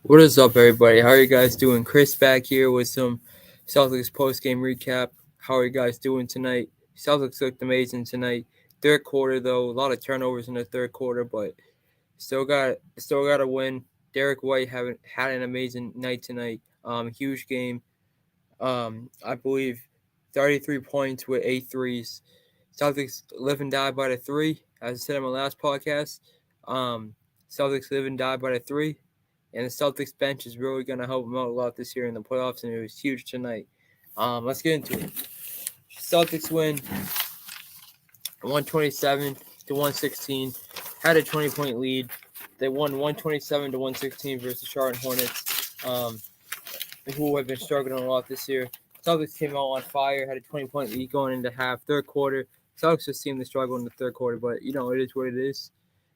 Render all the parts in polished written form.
What is up, everybody? How are you guys doing? Chris back here with some Celtics post-game recap. How are you guys doing tonight? Celtics looked amazing tonight. Third quarter, though, a lot of turnovers in the third quarter, but still got a win. Derek White had an amazing night tonight. Huge game. I believe 33 points with 8 threes. Celtics live and die by the three. As I said in my last podcast, Celtics live and die by the three. And the Celtics bench is really going to help them out a lot this year in the playoffs, and it was huge tonight. Let's get into it. Celtics win 127 to 116. Had a 20-point lead. They won 127 to 116 versus the Charlotte Hornets, who have been struggling a lot this year. Celtics came out on fire, had a 20-point lead going into half. Third quarter, Celtics just seemed to struggle in the third quarter, but, it is what it is.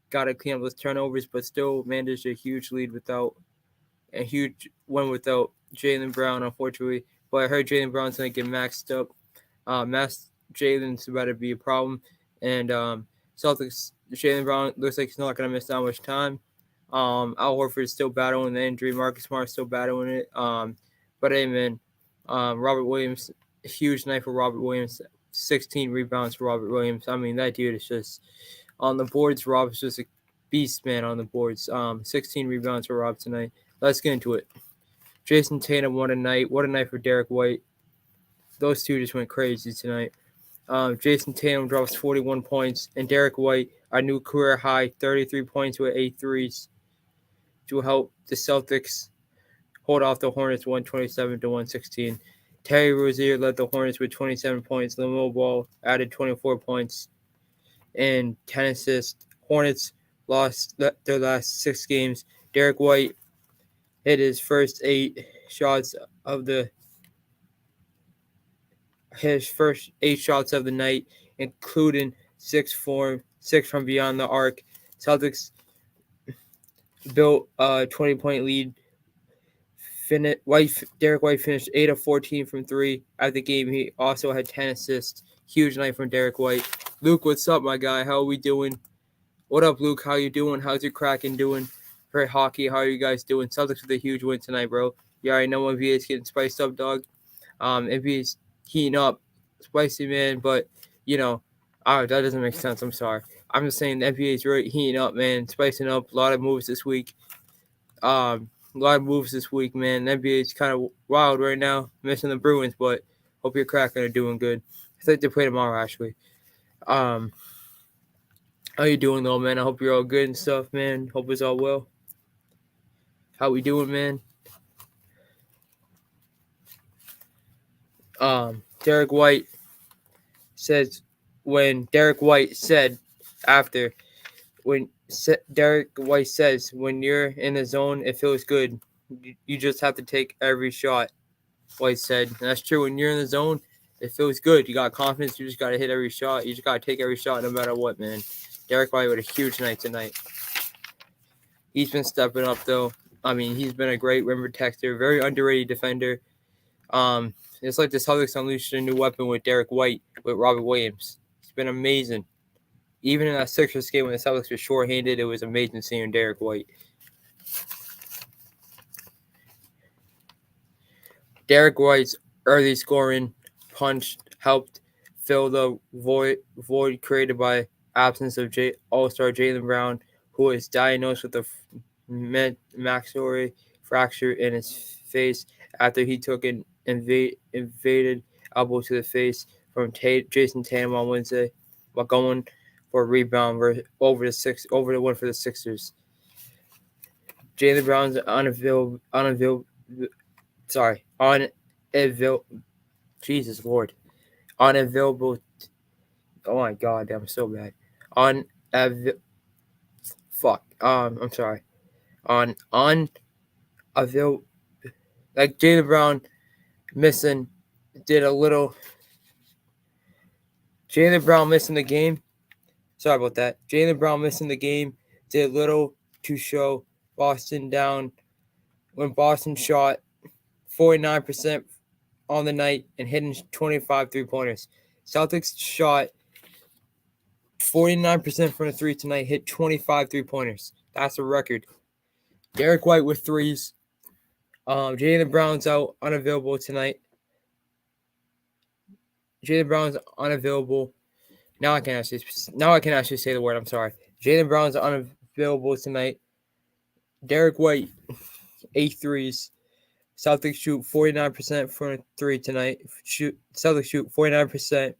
Got to clean up those turnovers, but still managed a huge lead without Jaylen Brown, unfortunately. But I heard Jaylen Brown's going to get maxed up. Jaylen's about to be a problem. And Celtics, Jaylen Brown looks like he's not going to miss that much time. Al Horford is still battling the injury. Marcus Smart is still battling it. But hey, man, Robert Williams, a huge night for Robert Williams. 16 rebounds for Robert Williams. I mean, that dude is just on the boards. Rob's just a beast, man, on the boards. 16 rebounds for Rob tonight. Let's get into it. Jayson Tatum, what a night. What a night for Derek White. Those two just went crazy tonight. Jayson Tatum drops 41 points, and Derek White, a new career high, 33 points with 8 threes to help the Celtics hold off the Hornets 127 to 116. Terry Rozier led the Hornets with 27 points. LaMelo Ball added 24 points and 10 assists. Hornets lost their last 6 games. Derek White hit his first 8 shots of the night, including 6 from beyond the arc. Celtics built a 20-point lead. Derek White finished 8 of 14 from 3 at the game. He also had 10 assists. Huge night from Derek White. Luke, what's up, my guy? How are we doing? What up, Luke? How you doing? How's your Kraken doing? For hockey, how are you guys doing? Celtics with a huge win tonight, bro. You already know NBA's getting spiced up, dog. NBA's heating up, spicy, man. But that doesn't make sense. I'm sorry. I'm just saying the NBA's really heating up, man. Spicing up. A lot of moves this week. Man. The NBA's kind of wild right now. Missing the Bruins, but hope your Kraken are doing good. I think they play tomorrow, actually. How you doing, though, man? I hope you're all good and stuff, man. Hope it's all well. How we doing, man? Derek White says when Derek White says when you're in the zone, it feels good. You just have to take every shot. White said, and that's true. When you're in the zone, it feels good. You got confidence. You just got to hit every shot. You just got to take every shot no matter what, man. Derek White with a huge night tonight. He's been stepping up, though. I mean, he's been a great rim protector, very underrated defender. It's like the Celtics unleashed a new weapon with Derek White, with Robert Williams. It's been amazing. Even in that Sixers game when the Celtics were shorthanded, it was amazing seeing Derek White. Derek White's early scoring punch helped fill the void created by absence of All-Star Jaylen Brown, who was diagnosed with a maxillary fracture in his face after he took an invaded elbow to the face from Jayson Tatum on Wednesday, while going for a rebound over the one for the Sixers. Jaylen Brown's unavailable. Jesus Lord. Unavailable. Oh my God, I'm so bad. I'm sorry. Unavailable. Like Jaylen Brown missing Jaylen Brown missing the game. Sorry about that. Jaylen Brown missing the game did little to show Boston down when Boston shot 49% on the night and hitting 25 3-pointers. Celtics shot 49% from the three tonight, hit 25 3-pointers. That's a record. Derek White with threes. Jaylen Brown's out, unavailable tonight. Jaylen Brown's unavailable. Now I can actually say the word. I'm sorry. Jaylen Brown's unavailable tonight. Derek White, 8 threes. Celtics shoot 49% from 3 tonight. Celtics shoot 49%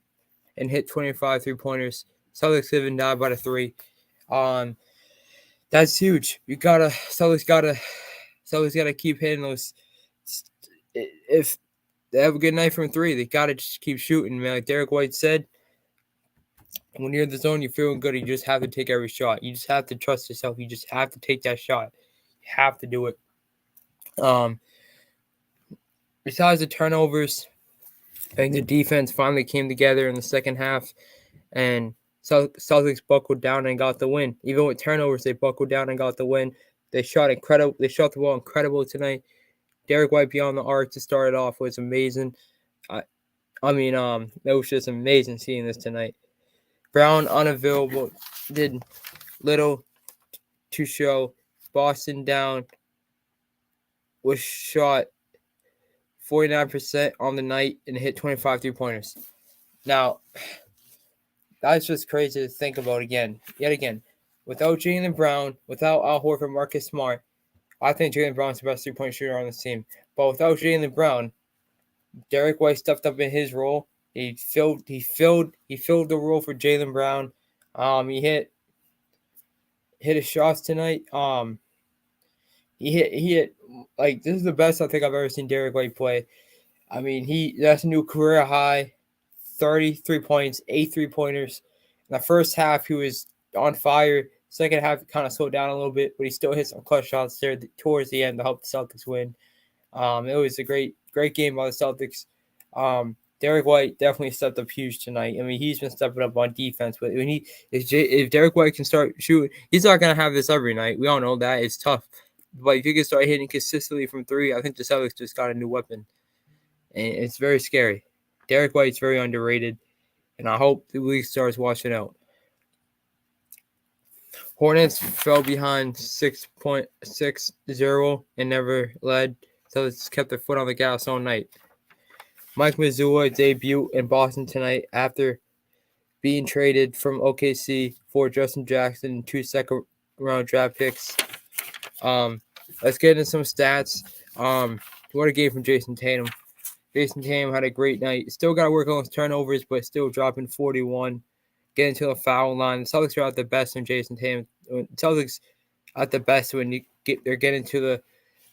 and hit 25 3-pointers. Celtics live and die by the 3. That's huge. Celtics gotta keep hitting those. If they have a good night from 3, they gotta just keep shooting, man. Like Derek White said, when you're in the zone, you're feeling good. You just have to take every shot. You just have to trust yourself. You just have to take that shot. You have to do it. Besides the turnovers, I think the defense finally came together in the second half, and Celtics buckled down and got the win. Even with turnovers, they buckled down and got the win. They shot incredible. They shot the ball incredible tonight. Derek White beyond the arc to start it off was amazing. It was just amazing seeing this tonight. Brown unavailable, did little to show. Boston down, was shot 49% on the night and hit 25 3-pointers. Now, that's just crazy to think about yet again. Without Jaylen Brown, without Al Horford, Marcus Smart, I think Jaylen Brown's the best 3-point shooter on this team. But without Jaylen Brown, Derek White stepped up in his role. He filled the role for Jaylen Brown. He hit his shots tonight. He hit like this is the best I think I've ever seen Derek White play. I mean, that's a new career high, 33 points, 8 3-pointers. In the first half, he was on fire. Second half, he kind of slowed down a little bit, but he still hit some clutch shots there towards the end to help the Celtics win. It was a great game by the Celtics. Derek White definitely stepped up huge tonight. I mean, he's been stepping up on defense, but if Derek White can start shooting, he's not gonna have this every night. We all know that it's tough. But if you can start hitting consistently from 3, I think the Celtics just got a new weapon, and it's very scary. Derek White's very underrated, and I hope the league starts watching out. Hornets fell behind 6.60 and never led, so it's kept their foot on the gas all night. Mike Mazzulla debut in Boston tonight after being traded from OKC for Justin Jackson and 2 second-round draft picks. Let's get into some stats. What a game from Jayson Tatum. Jayson Tatum had a great night. Still got to work on his turnovers, but still dropping 41. Getting to the foul line. The Celtics are at the best when Jayson Tatum. Celtics at the best when they're getting to the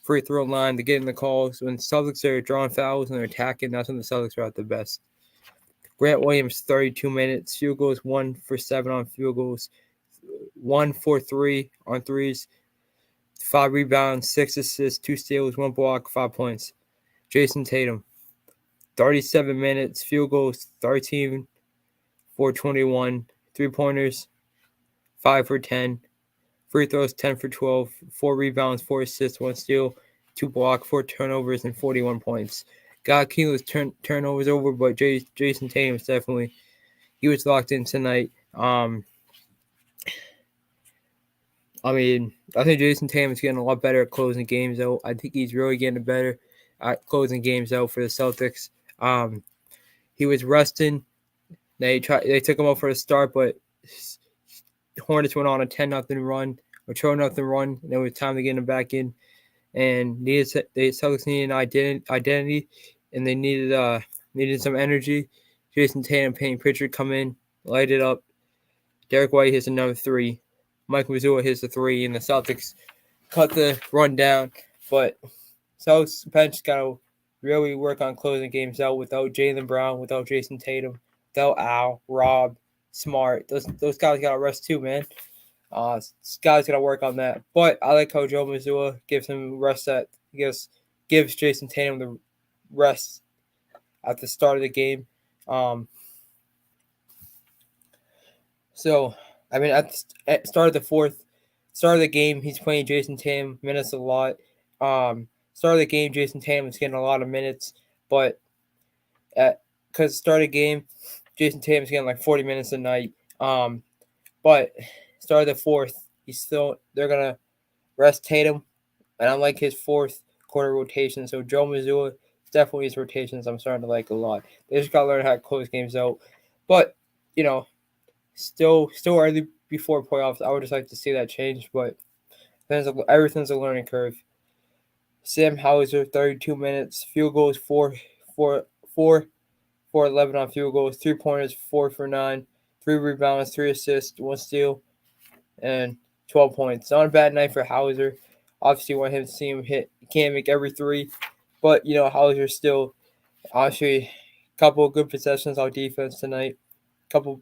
free throw line. They're getting the calls. When Celtics are drawing fouls and they're attacking, that's when the Celtics are at the best. Grant Williams, 32 minutes. Field goals, 1 for 7 on field goals. 1 for 3 on threes. 5 rebounds, 6 assists, 2 steals, 1 block, 5 points. Jayson Tatum, 37 minutes. Field goals, 13 for 21. 3-pointers, 5 for 10. Free throws, 10 for 12. 4 rebounds, 4 assists, 1 steal, 2 block, 4 turnovers, and 41 points. Got Keeler's turnovers over, but Jayson Tatum is definitely – he was locked in tonight. I think Jayson Tatum is getting a lot better at closing games out. I think he's really getting better at closing games out for the Celtics. He was resting. They took him out for a start, but the Hornets went on a 10-0 run or 12-0 run, and it was time to get him back in. And the Celtics needed an identity, and they needed some energy. Jayson Tatum, Payne Pritchard come in, light it up. Derek White hits another 3. Mike Mazzulla hits a 3, and the Celtics cut the run down. But Celtics bench got to really work on closing games out without Jaylen Brown, without Jayson Tatum, without Al, Rob, Smart. Those guys got to rest too, man. Guys got to work on that. But I like how Joe Mazzulla gives him rest gives Jayson Tatum the rest at the start of the game. At the start of the game, he's playing Jayson Tatum minutes a lot. Start of the game, Jayson Tatum is getting a lot of minutes, but because start of the game, Jayson Tatum's getting like 40 minutes a night. But start of the fourth, they're gonna rest Tatum, and unlike his fourth quarter rotation. So Joe Mazzulla definitely his rotations I'm starting to like a lot. They just gotta learn how to close games out. But, still early before playoffs. I would just like to see that change, but everything's a learning curve. Sam Hauser, 32 minutes, field goals 4 for 11 on field goals, 3-pointers 4 for 9, 3 rebounds, 3 assists, 1 steal, and 12 points. Not a bad night for Hauser. Obviously, want him to see him hit. He can't make every three, but Hauser still obviously a couple of good possessions on defense tonight. Couple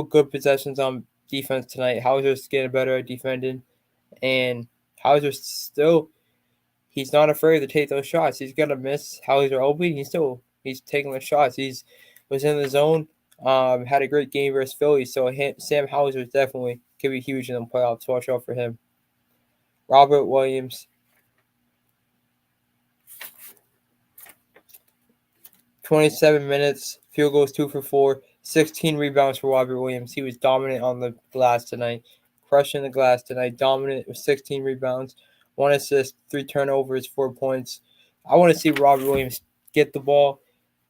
good possessions on defense tonight. Hauser's getting better at defending, and Hauser's still he's not afraid to take those shots. He's gonna miss Hauser open. He's taking the shots. He's was in the zone. Had a great game versus Philly. So Sam Hauser definitely could be huge in the playoffs. Watch out for him. Robert Williams. 27 minutes, field goals 2 for 4, 16 rebounds for Robert Williams. He was dominant on the glass tonight, crushing the glass tonight, dominant with 16 rebounds, 1 assist, 3 turnovers, 4 points. I want to see Robert Williams get the ball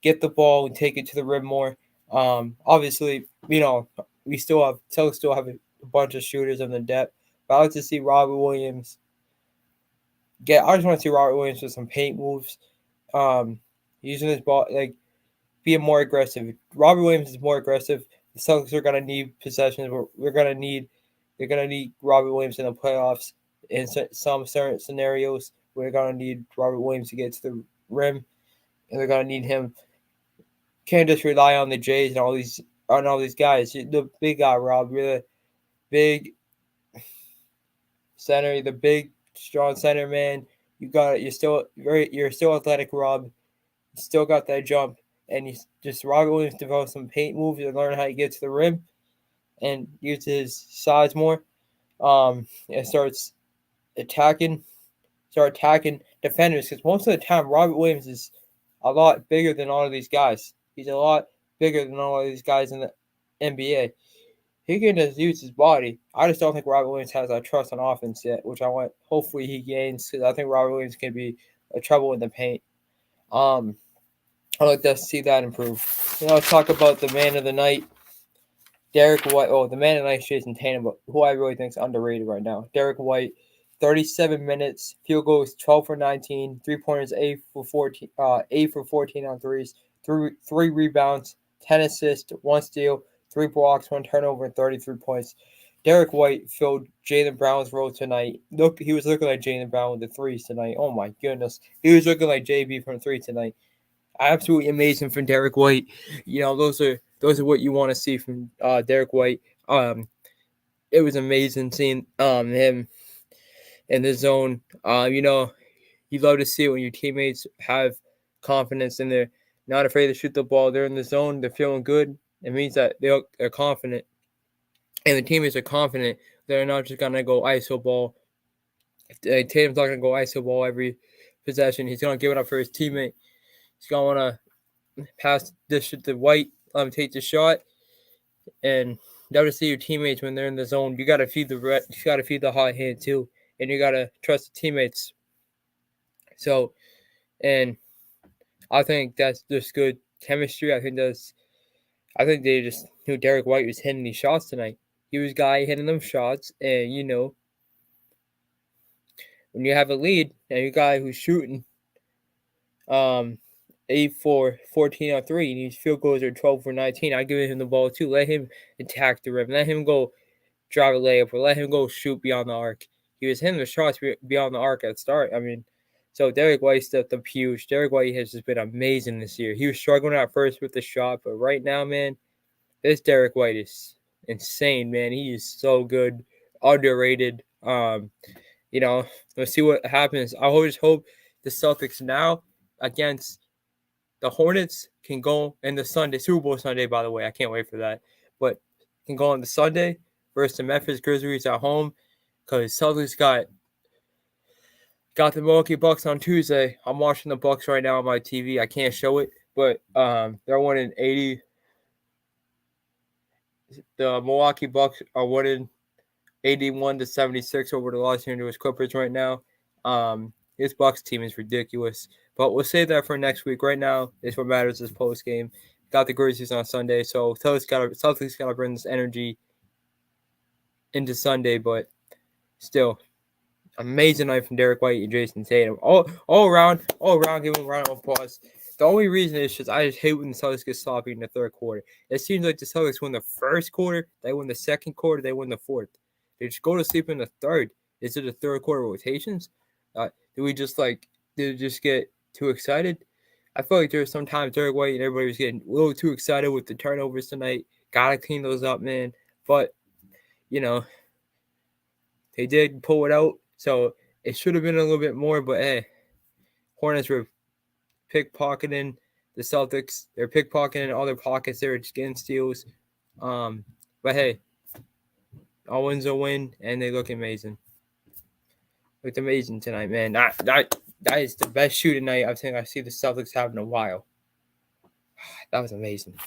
and take it to the rim more. Obviously, we still have a bunch of shooters in the depth, but I like to see Robert Williams I just want to see Robert Williams with some paint moves. Using his ball, being more aggressive. Robert Williams is more aggressive. The Celtics are gonna need possessions. They're gonna need Robert Williams in the playoffs in some certain scenarios. We're gonna need Robert Williams to get to the rim, and they're gonna need him. Can't just rely on the Jays and all these guys. The big guy, Rob. You're the big center. The big strong center man. You're still athletic, Rob. Still got that jump, and he's just Robert Williams develop some paint moves and learn how to get to the rim and use his size more. And start attacking defenders because most of the time Robert Williams is a lot bigger than all of these guys. He's a lot bigger than all of these guys in the NBA. He can just use his body. I just don't think Robert Williams has that trust on offense yet, which I want. Hopefully he gains because I think Robert Williams can be a trouble in the paint. I'd like to see that improve. Let's talk about the man of the night, Derek White. Oh, the man of the night is Jayson Tatum, but who I really think is underrated right now. Derek White, 37 minutes, field goals 12 for 19, 3-pointers 8 for 14 on threes, 3 rebounds, 10 assists, 1 steal, 3 blocks, 1 turnover, and 33 points. Derek White filled Jaylen Brown's role tonight. He was looking like Jaylen Brown with the threes tonight. Oh my goodness, he was looking like JB from 3 tonight. Absolutely amazing from Derek White. Those are what you want to see from Derek White. It was amazing seeing him in the zone. You love to see it when your teammates have confidence and they're not afraid to shoot the ball. They're in the zone. They're feeling good. It means that they're confident, and the teammates are confident. They're not just gonna go ISO ball. Tatum's not gonna go ISO ball every possession. He's gonna give it up for his teammate. He's gonna want to pass this to White, let him take the shot, and you to see your teammates when they're in the zone. You gotta feed the hot hand too, and you gotta trust the teammates. So, and I think that's just good chemistry. I think they just knew Derek White was hitting these shots tonight. He was hitting them shots, and when you have a lead and you guy who's shooting 8 for 14 on 3, and his field goals are 12 for 19. I give him the ball too. Let him attack the rim. Let him go drive a layup, or let him go shoot beyond the arc. He was hitting the shots beyond the arc at the start. So Derek White stepped up huge. Derek White has just been amazing this year. He was struggling at first with the shot, but right now, man, this Derek White is insane, man. He is so good, underrated. Let's see what happens. I always hope the Celtics now against the Hornets can go in the Super Bowl Sunday, by the way. I can't wait for that. But can go on the Sunday versus the Memphis Grizzlies at home, because Celtics got the Milwaukee Bucks on Tuesday. I'm watching the Bucks right now on my TV. I can't show it, but they're winning 80. The Milwaukee Bucks are winning 81-76 over the Los Angeles Clippers right now. His Bucks team is ridiculous. But we'll save that for next week. Right now, is what matters is post game. Got the Grizzlies on Sunday, so Celtics gotta bring this energy into Sunday. But still, amazing night from Derek White and Jayson Tatum. All around, give him a round of applause. The only reason is just I just hate when the Celtics get sloppy in the third quarter. It seems like the Celtics win the first quarter, they win the second quarter, they win the fourth. They just go to sleep in the third. Is it the third quarter rotations? Do we just get too excited? I feel like there's sometimes Derek White and everybody was getting a little too excited with the turnovers tonight. Gotta clean those up, man. But they did pull it out, so it should have been a little bit more. But hey, Hornets were pickpocketing the Celtics. They're pickpocketing all their pockets. They were just getting steals. But hey, all wins a win, and they look amazing. Looked amazing tonight, man. That is the best shooting night I think I see the Celtics have in a while. That was amazing.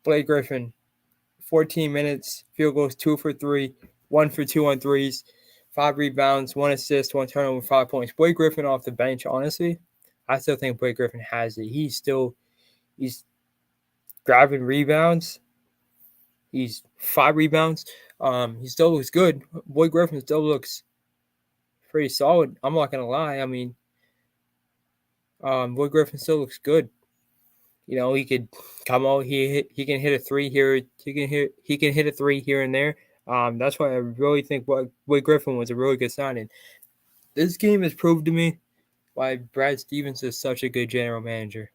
Blake Griffin, 14 minutes, field goals 2 for 3, 1 for 2 on threes, 5 rebounds, 1 assist, 1 turnover, 5 points. Blake Griffin off the bench, honestly, I still think Blake Griffin has it. He's grabbing rebounds. He's 5 rebounds. He still looks good. Blake Griffin still looks pretty solid. I'm not gonna lie. I mean, Blake Griffin still looks good. He could come out. He can hit a 3 here. He can hit a 3 here and there. That's why I really think Blake Griffin was a really good signing. This game has proved to me why Brad Stevens is such a good general manager.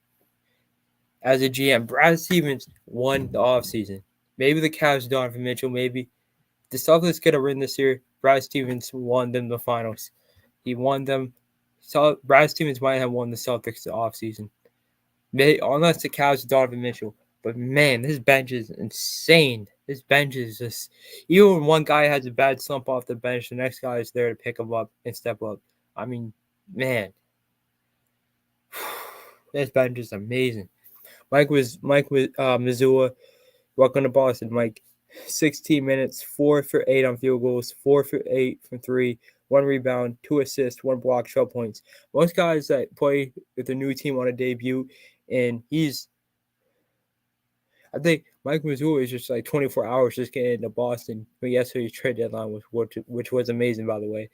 As a GM, Brad Stevens won the offseason. Maybe the Cavs, Donovan Mitchell, maybe. The Celtics could have win this year. Brad Stevens won them the finals. He won them. So Brad Stevens might have won the Celtics the offseason. Unless the Cavs, Donovan Mitchell. But man, this bench is insane. This bench is just, even when one guy has a bad slump off the bench, the next guy is there to pick him up and step up. I mean, man, this bench is amazing. Mike was Missoula. Welcome to Boston, Mike. 16 minutes, 4 for 8 on field goals, 4 for 8 from 3, 1 rebound, 2 assists, 1 block, 12 points. Most guys that play with a new team on a debut, and I think Mike Missoula is just like 24 hours just getting into Boston. But yesterday's trade deadline which was amazing, by the way.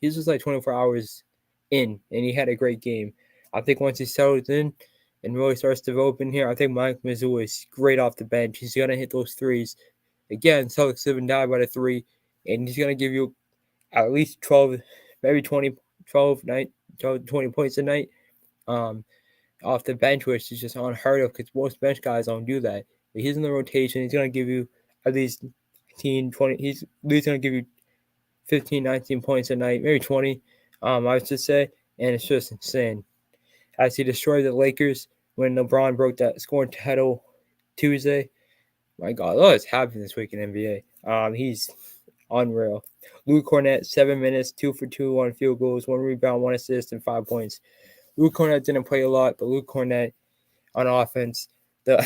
He's just like 24 hours in, and he had a great game. I think once he settles in and really starts developing here, I think Mike Missoula is great off the bench. He's going to hit those threes. Again, Celtics live and die by the 3, and he's going to give you at least 12, maybe 20 points a night off the bench, which is just unheard of because most bench guys don't do that. But he's in the rotation. He's going to give you at least 19, 20. He's at least going to give you 15, 19 points a night, maybe 20, I would just say, and it's just insane. As he destroyed the Lakers when LeBron broke that scoring title Tuesday. My God, look what's happening this week in NBA. He's unreal. Luke Cornett, 7 minutes, 2 for 2 on field goals, 1 rebound, 1 assist, and 5 points. Luke Cornett didn't play a lot, but Luke Cornett on offense. Luke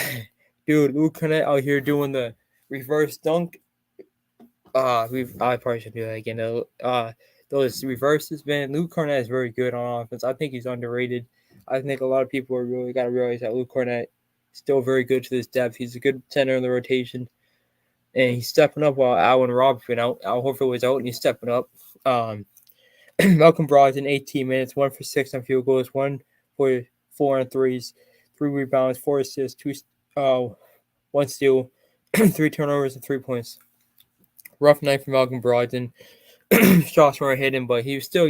Cornett out here doing the reverse dunk. I probably should do that again. Those reverses, man. Luke Cornett is very good on offense. I think he's underrated. I think a lot of people are really got to realize that Luke Cornett is still very good to this depth. He's a good center in the rotation, and he's stepping up while Al and Rob been out. Al Horford was out, and he's stepping up. Malcolm Brogdon, 18 minutes, 1 for 6 on field goals, 1 for 4 on threes, 3 rebounds, 4 assists, 1 steal, 3 turnovers, and 3 points. Rough night for Malcolm Brogdon. Shots weren't hitting, but he was still,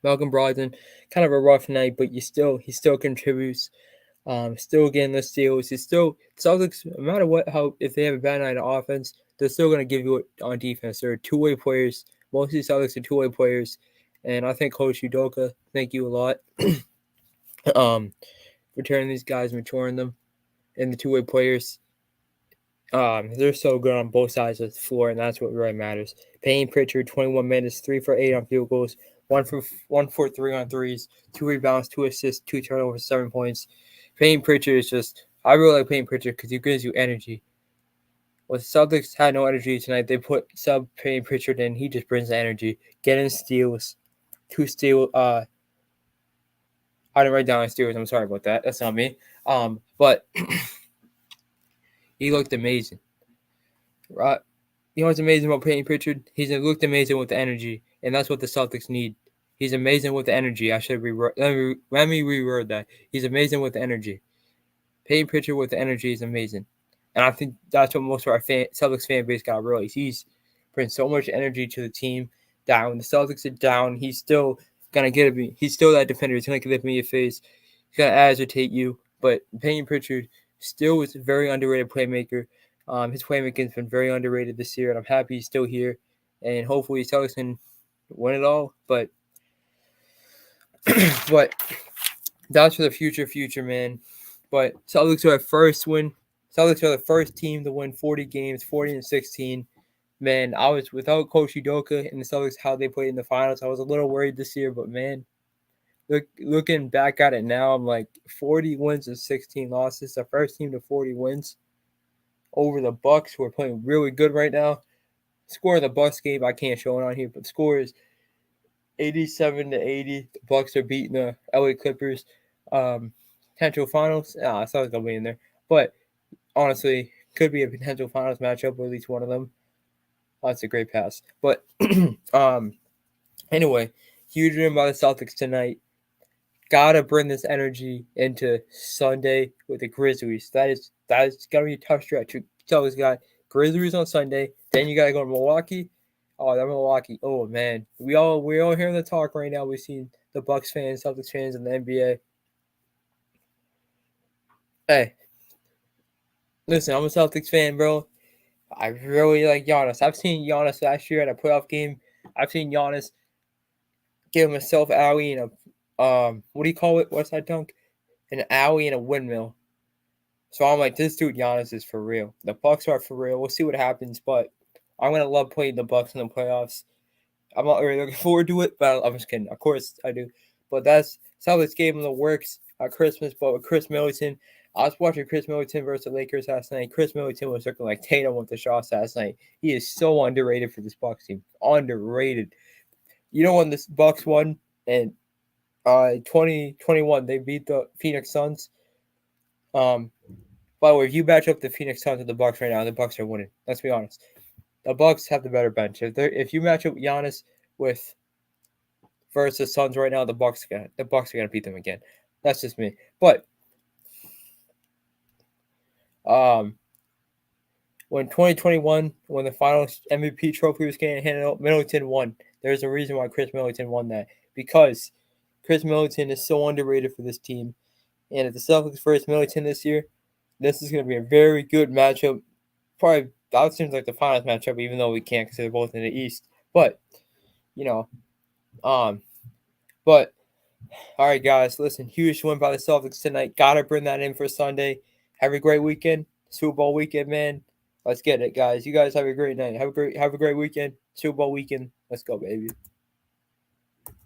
Malcolm Brogdon, kind of a rough night, but he still contributes. Still getting the steals. He's still Celtics. No matter if they have a bad night of offense, they're still going to give you it on defense. They're two-way players. Most of the Celtics are two-way players, and I think Coach Udoka, thank you a lot, for turning these guys, maturing them, and the two-way players. They're so good on both sides of the floor, and that's what really matters. Payne Pritchard, 21 minutes, 3 for 8 on field goals, 1 for 3 on threes, 2 rebounds, 2 assists, 2 turnovers, 7 points. Payne Pritchard is just, I really like Payne Pritchard because he gives you energy. Well, the Celtics had no energy tonight. They put sub Payne Pritchard in. He just brings the energy. Getting steals. 2 steal. I didn't write down steals. I'm sorry about that. That's not me. But he looked amazing. Right. You know what's amazing about Payne Pritchard? He's looked amazing with the energy, and that's what the Celtics need. He's amazing with the energy. I should let me reword that. He's amazing with the energy. Payne Pritchard with the energy is amazing, and I think that's what most of our Celtics fan base got realized. He's bringing so much energy to the team that when the Celtics are down, he's still gonna get me. He's still that defender. He's gonna give me a face. He's gonna agitate you. But Payne Pritchard still is a very underrated playmaker. His playmaking has been very underrated this year, and I'm happy he's still here. And hopefully, Celtics can win it all. But that's for the future, man. But Celtics are their first win. Celtics are the first team to win 40 games, 40-16. Man, I was without Coach Udoka and the Celtics, how they played in the finals. I was a little worried this year, but man, looking back at it now, I'm like 40 wins and 16 losses. The first team to 40 wins over the Bucks, who are playing really good right now. Score of the Bucks game, I can't show it on here, but the score is 87-80. The Bucks are beating the LA Clippers. Potential finals. I thought they'll be in there, but honestly, could be a potential finals matchup with at least one of them. That's a great pass. But anyway, huge win by the Celtics tonight. Gotta bring this energy into Sunday with the Grizzlies. That's gonna be a tough stretch. Celtics got Grizzlies on Sunday. Then you gotta go to Milwaukee. Oh, that Milwaukee. Oh man, we all hearing the talk right now. We've seen the Bucks fans, Celtics fans, and the NBA. Hey, listen, I'm a Celtics fan, bro. I really like Giannis. I've seen Giannis last year at a playoff game. I've seen Giannis give himself alley in a what do you call it? What's that dunk? An alley and a windmill. So I'm like, this dude Giannis is for real. The Bucks are for real. We'll see what happens, but I'm gonna love playing the Bucks in the playoffs. I'm not really looking forward to it, but I'm just kidding. Of course I do. But that's Celtics game in the works at Christmas. But with Chris Middleton, I was watching Chris Middleton versus the Lakers last night. Chris Middleton was looking like Tatum with the shots last night. He is so underrated for this Bucks team. Underrated. You know when this Bucks won in 2021, they beat the Phoenix Suns. By the way, if you match up the Phoenix Suns with the Bucks right now, the Bucks are winning. Let's be honest. The Bucks have the better bench. If you match up Giannis with versus Suns right now, the Bucks are gonna beat them again. That's just me. But when 2021, when the finals MVP trophy was getting handed out, Middleton won. There's a reason why Chris Middleton won that, because Chris Middleton is so underrated for this team. And if the Celtics versus Middleton this year, this is going to be a very good matchup. Probably that seems like the finals matchup, even though we can't consider both in the East. But but all right, guys, listen, huge win by the Celtics tonight. Gotta bring that in for Sunday. Have a great weekend, Super Bowl weekend, man. Let's get it, guys. You guys have a great night. Have a great weekend, Super Bowl weekend. Let's go, baby.